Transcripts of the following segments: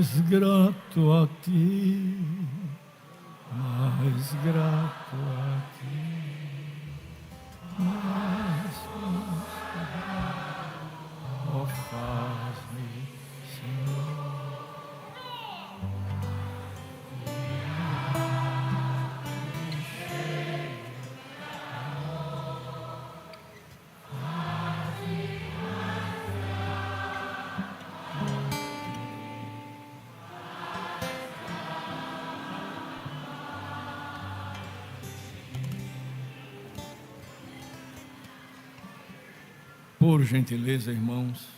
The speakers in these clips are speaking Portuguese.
mais grato a ti, mais grato a ti, mais oh, faz-me, Senhor. Por gentileza, irmãos,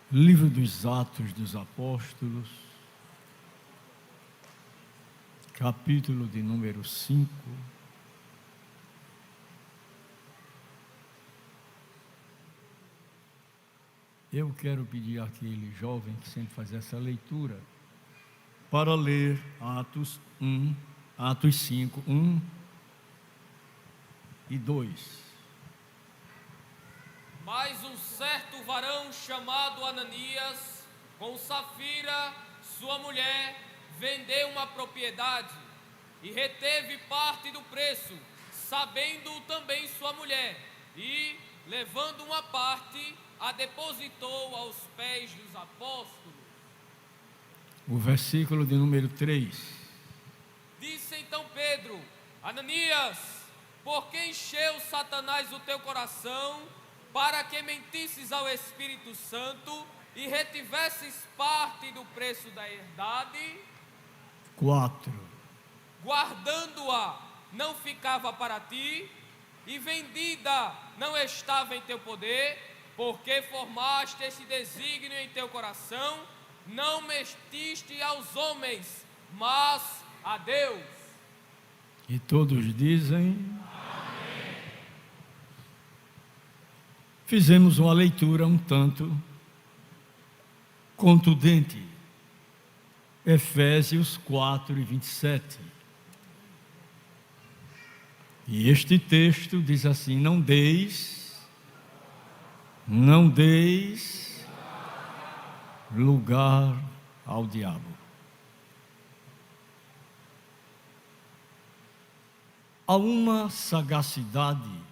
Livro dos Atos dos Apóstolos, capítulo de número 5. Eu quero pedir àquele jovem que sempre faz essa leitura para ler Atos 5, 1 e 2. Mas um certo varão chamado Ananias, com Safira, sua mulher, vendeu uma propriedade e reteve parte do preço, sabendo também sua mulher, e, levando uma parte, a depositou aos pés dos apóstolos. O versículo de número 3. Disse então Pedro: Ananias, por que encheu Satanás o teu coração, para que mentisses ao Espírito Santo e retivesses parte do preço da herdade? 4. Guardando-a não ficava para ti, e vendida não estava em teu poder, porque formaste esse desígnio em teu coração, não mentiste aos homens, mas a Deus. E todos dizem: fizemos uma leitura um tanto contundente. Efésios 4 e 27. E este texto diz assim: não deis lugar ao diabo. Há uma sagacidade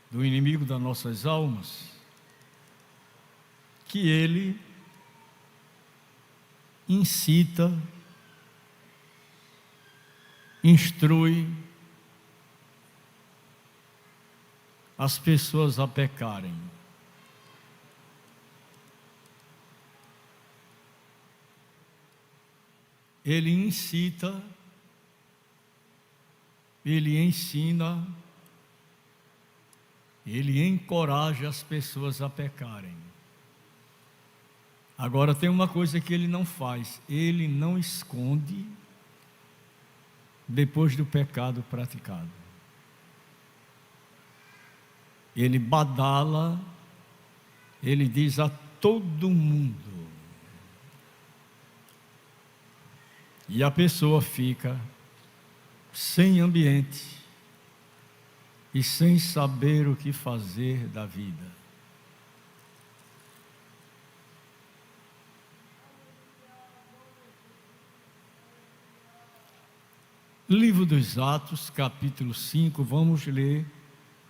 do inimigo das nossas almas, que ele incita, instrui as pessoas a pecarem. Ele incita, ele ensina, ele encoraja as pessoas a pecarem. Agora tem uma coisa que ele não faz: ele não esconde depois do pecado praticado. Ele badala, ele diz a todo mundo. E a pessoa fica sem ambiente e sem saber o que fazer da vida. Livro dos Atos, capítulo 5, vamos ler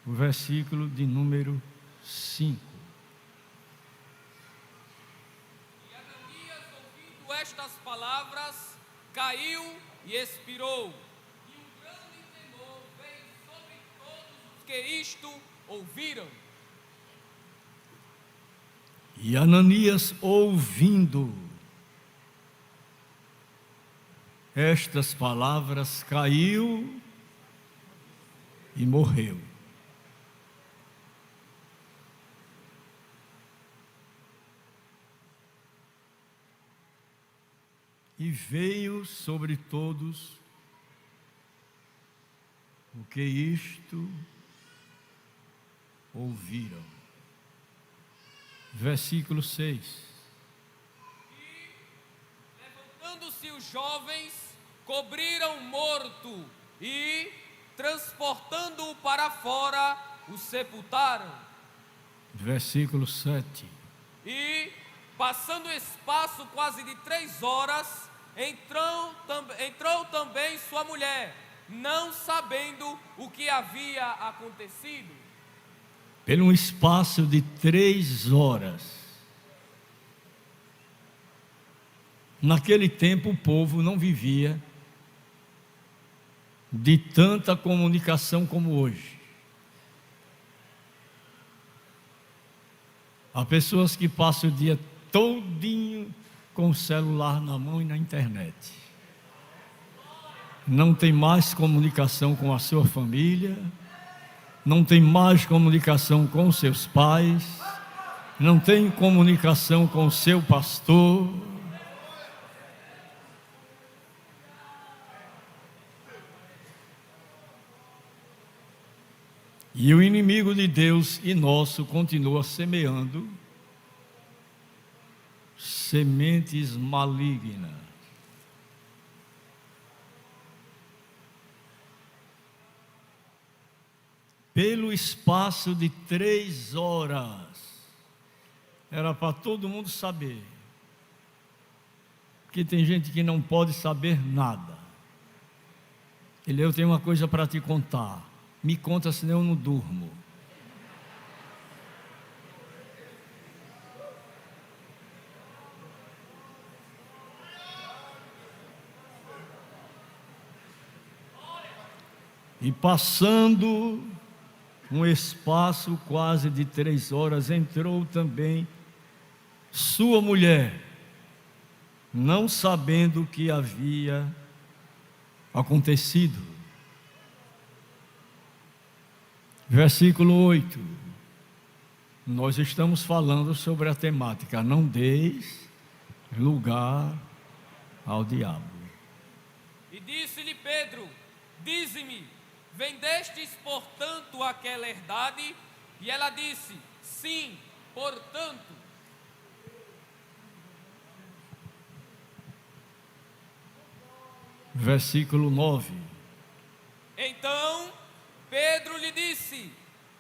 o versículo de número 5. E Ananias, ouvindo estas palavras, caiu e expirou. E um grande temor veio sobre todos os que isto ouviram. E Ananias, ouvindo estas palavras, caiu e morreu. E veio sobre todos o que isto ouviram. Versículo 6. E, levantando-se os jovens, cobriram o morto e, transportando-o para fora, o sepultaram. Versículo 7. E, passando o espaço quase de 3 horas, entrou também sua mulher, não sabendo o que havia acontecido. Pelo espaço de 3 horas. Naquele tempo o povo não vivia de tanta comunicação como hoje. Há pessoas que passam o dia todinho com o celular na mão e na internet. Não tem mais comunicação com a sua família, não tem mais comunicação com os seus pais, não tem comunicação com o seu pastor. E o inimigo de Deus e nosso continua semeando sementes malignas. Pelo espaço de 3 horas, era para todo mundo saber, porque tem gente que não pode saber nada. Eu tenho uma coisa para te contar. Me conta, senão eu não durmo. E passando um espaço quase de 3 horas, entrou também sua mulher, não sabendo o que havia acontecido. Versículo 8. Nós estamos falando sobre a temática: não deis lugar ao diabo. E disse-lhe Pedro: dize-me, vendestes portanto aquela herdade? E ela disse: sim, portanto. Versículo 9. Então Pedro lhe disse: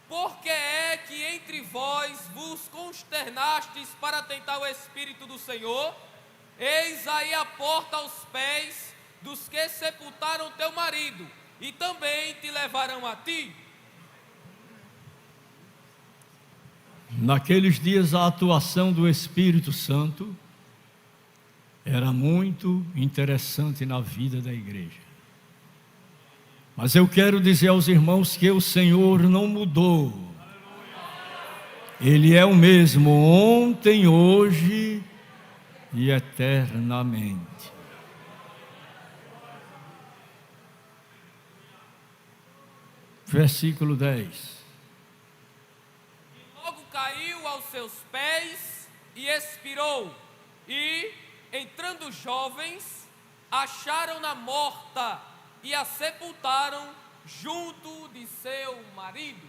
por que é que entre vós vos consternastes para tentar o Espírito do Senhor? Eis aí a porta aos pés dos que sepultaram teu marido, e também te levarão a ti. Naqueles dias a atuação do Espírito Santo era muito interessante na vida da igreja. Mas eu quero dizer aos irmãos que o Senhor não mudou. Ele é o mesmo ontem, hoje e eternamente. Versículo 10. Logo caiu aos seus pés e expirou. E, entrando os jovens, acharam-na morta e a sepultaram junto de seu marido.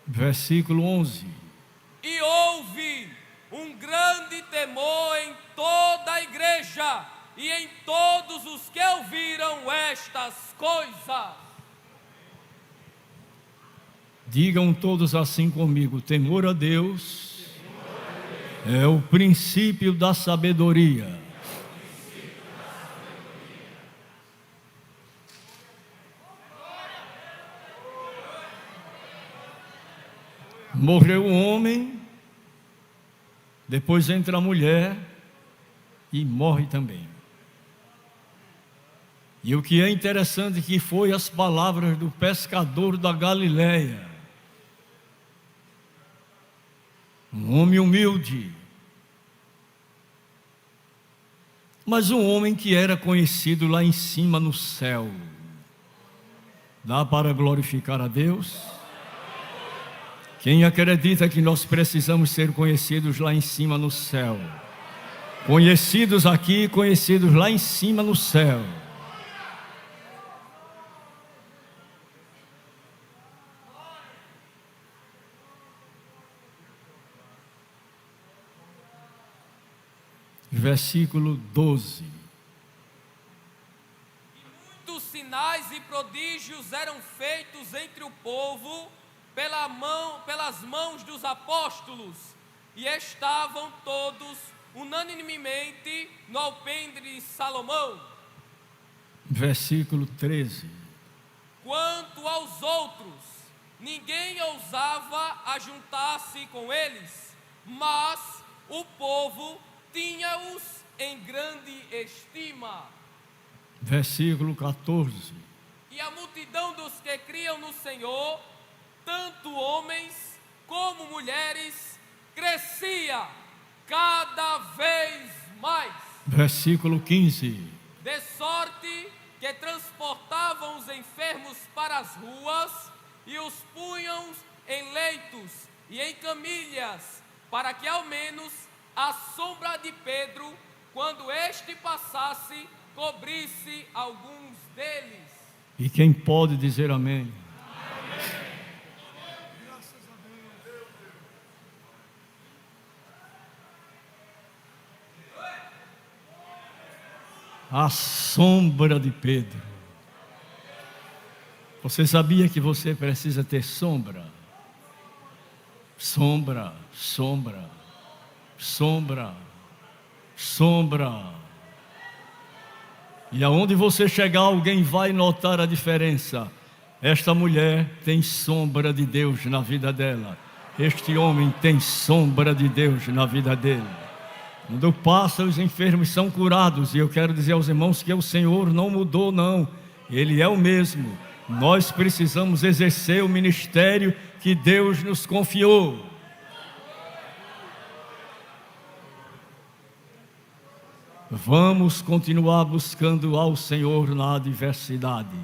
Versículo 11. E houve um grande temor em toda a igreja e em todos os que ouviram estas coisas. Digam todos assim comigo: temor a Deus é o princípio da sabedoria. Morreu o homem, depois entra a mulher e morre também. E o que é interessante que foi as palavras do pescador da Galileia, um homem humilde, mas um homem que era conhecido lá em cima no céu. Dá para glorificar a Deus? Quem acredita que nós precisamos ser conhecidos lá em cima no céu? Conhecidos aqui, conhecidos lá em cima no céu. Versículo 12. Muitos sinais e prodígios eram feitos entre o povo pelas mãos dos apóstolos, e estavam todos unanimemente no alpendre de Salomão. Versículo 13. Quanto aos outros, ninguém ousava ajuntar-se com eles, mas o povo tinha-os em grande estima. Versículo 14. E a multidão dos que criam no Senhor, tanto homens como mulheres, crescia cada vez mais. Versículo 15. De sorte que transportavam os enfermos para as ruas e os punham em leitos e em camilhas, para que ao menos a sombra de Pedro, quando este passasse, cobrisse alguns deles. E quem pode dizer amém? A sombra de Pedro. Você sabia que você precisa ter sombra? Sombra, sombra, sombra, sombra. E aonde você chegar, alguém vai notar a diferença. Esta mulher tem sombra de Deus na vida dela. Este homem tem sombra de Deus na vida dele. Quando passa, os enfermos são curados. E eu quero dizer aos irmãos que o Senhor não mudou, não. Ele é o mesmo. Nós precisamos exercer o ministério que Deus nos confiou. Vamos continuar buscando ao Senhor na adversidade.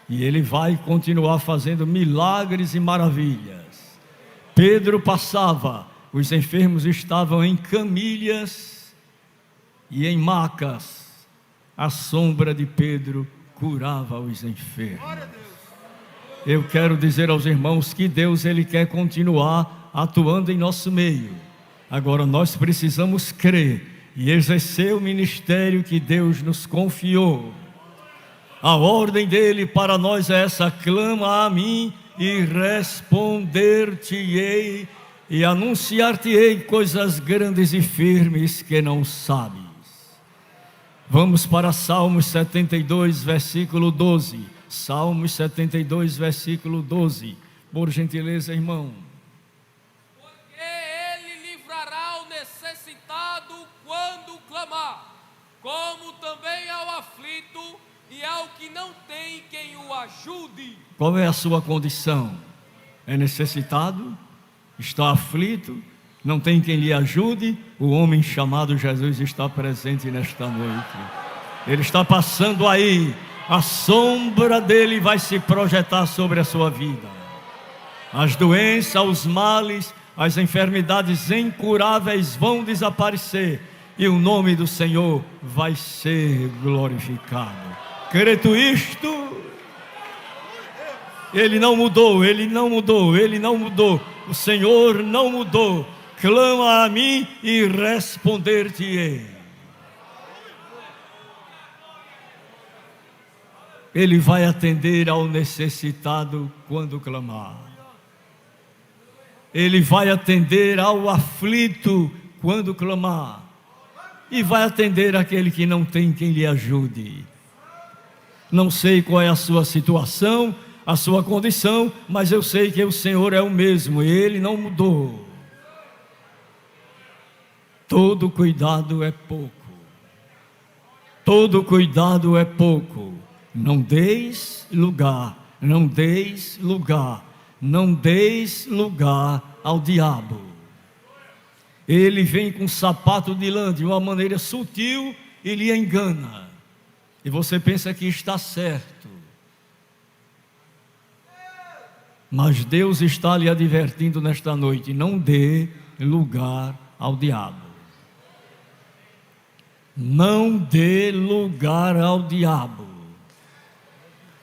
E Ele vai continuar fazendo milagres e maravilhas. Pedro passava, os enfermos estavam em camilhas e em macas. A sombra de Pedro curava os enfermos. Eu quero dizer aos irmãos que Deus, Ele quer continuar atuando em nosso meio. Agora nós precisamos crer e exercer o ministério que Deus nos confiou. A ordem dele para nós é essa: clama a mim e responder-te-ei e anunciar-te-ei coisas grandes e firmes que não sabes. Vamos para Salmos 72, versículo 12. Salmos 72, versículo 12. Por gentileza, irmão. Porque ele livrará o necessitado quando clamar, como também ao aflito e ao que não tem quem o ajude. Qual é a sua condição? É necessitado? Está aflito? Não tem quem lhe ajude? O homem chamado Jesus está presente nesta noite. Ele está passando aí. A sombra dele vai se projetar sobre a sua vida. As doenças, os males, as enfermidades incuráveis vão desaparecer e o nome do Senhor vai ser glorificado. Crê tu isto? Ele não mudou, Ele não mudou, Ele não mudou. O Senhor não mudou. Clama a mim e responder-te-ei. Ele vai atender ao necessitado quando clamar. Ele vai atender ao aflito quando clamar. E vai atender aquele que não tem quem lhe ajude. Não sei qual é a sua situação, a sua condição, mas eu sei que o Senhor é o mesmo, Ele não mudou. Todo cuidado é pouco. Todo cuidado é pouco. Não deis lugar, não deis lugar, não deis lugar ao diabo. Ele vem com sapato de lã de uma maneira sutil e lhe engana. E você pensa que está certo. Mas Deus está lhe advertindo nesta noite: não dê lugar ao diabo. Não dê lugar ao diabo.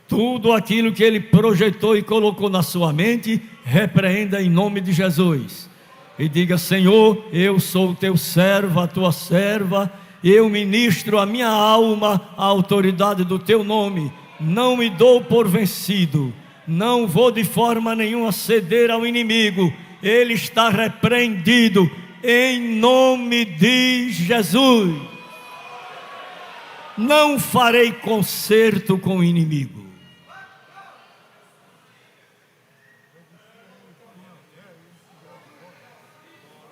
Tudo aquilo que ele projetou e colocou na sua mente, repreenda em nome de Jesus. E diga: Senhor, eu sou o teu servo, a tua serva, eu ministro a minha alma à autoridade do teu nome. Não me dou por vencido, não vou de forma nenhuma ceder ao inimigo. Ele está repreendido, em nome de Jesus. Não farei concerto com o inimigo.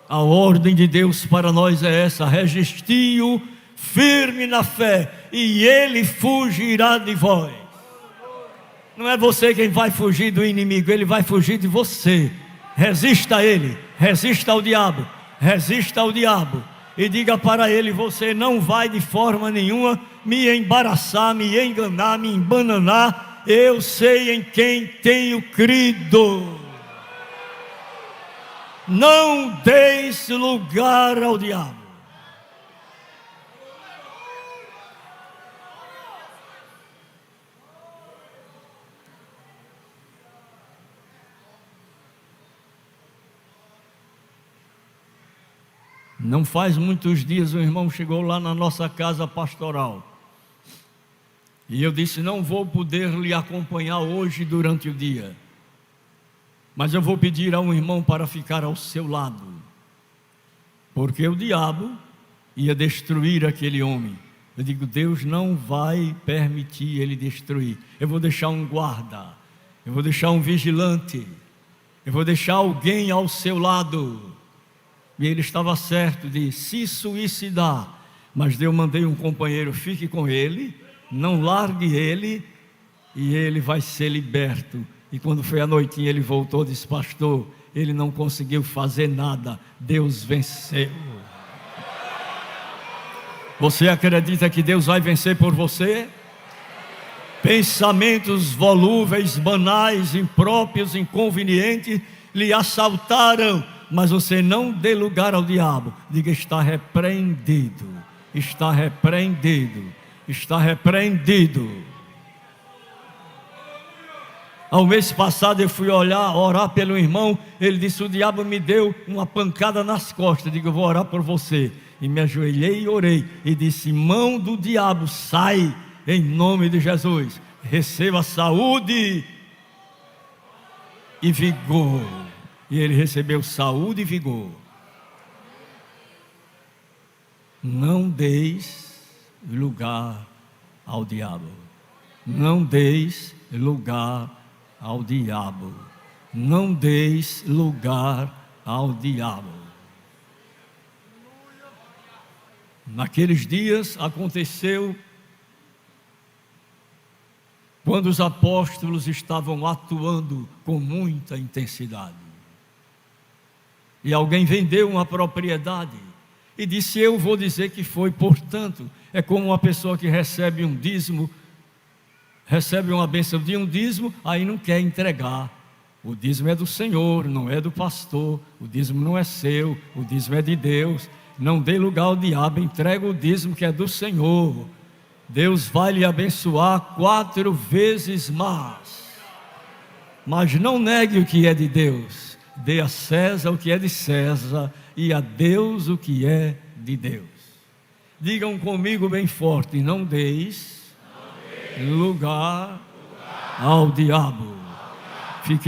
A ordem de Deus para nós é essa: resistiu firme na fé, e ele fugirá de vós. Não é você quem vai fugir do inimigo, ele vai fugir de você. Resista a ele, resista ao diabo, resista ao diabo, e diga para ele: você não vai de forma nenhuma me embaraçar, me enganar, me embananar. Eu sei em quem tenho crido. Não deis lugar ao diabo. Não faz muitos dias um irmão chegou lá na nossa casa pastoral, e eu disse: não vou poder lhe acompanhar hoje durante o dia, mas eu vou pedir a um irmão para ficar ao seu lado, porque o diabo ia destruir aquele homem. Eu digo: Deus não vai permitir ele destruir. Eu vou deixar um guarda, eu vou deixar um vigilante, eu vou deixar alguém ao seu lado. E ele estava certo de se suicidar, mas eu mandei um companheiro: fique com ele, não largue ele, e ele vai ser liberto. E quando foi à noitinha, ele voltou e disse: pastor, ele não conseguiu fazer nada, Deus venceu. Você acredita que Deus vai vencer por você? Pensamentos volúveis, banais, impróprios, inconvenientes lhe assaltaram, mas você não dê lugar ao diabo. Diga: está repreendido, está repreendido, está repreendido. Ao mês passado eu fui orar pelo irmão. Ele disse: o diabo me deu uma pancada nas costas. Eu digo: eu vou orar por você. E me ajoelhei e orei, e disse: mão do diabo, sai em nome de Jesus. Receba saúde e vigor. E ele recebeu saúde e vigor. Não deis lugar ao diabo. Não deis lugar ao diabo. Não deis lugar ao diabo. Naqueles dias aconteceu, quando os apóstolos estavam atuando com muita intensidade, e alguém vendeu uma propriedade e disse: eu vou dizer que foi. Portanto, é como uma pessoa que recebe um dízimo, recebe uma bênção de um dízimo, aí não quer entregar. O dízimo é do Senhor, não é do pastor. O dízimo não é seu, o dízimo é de Deus. Não dê lugar ao diabo, entrega o dízimo que é do Senhor. Deus vai lhe abençoar 4 vezes mais. Mas não negue o que é de Deus. Dê a César o que é de César, e a Deus o que é de Deus. Digam comigo bem forte: não deis lugar ao diabo.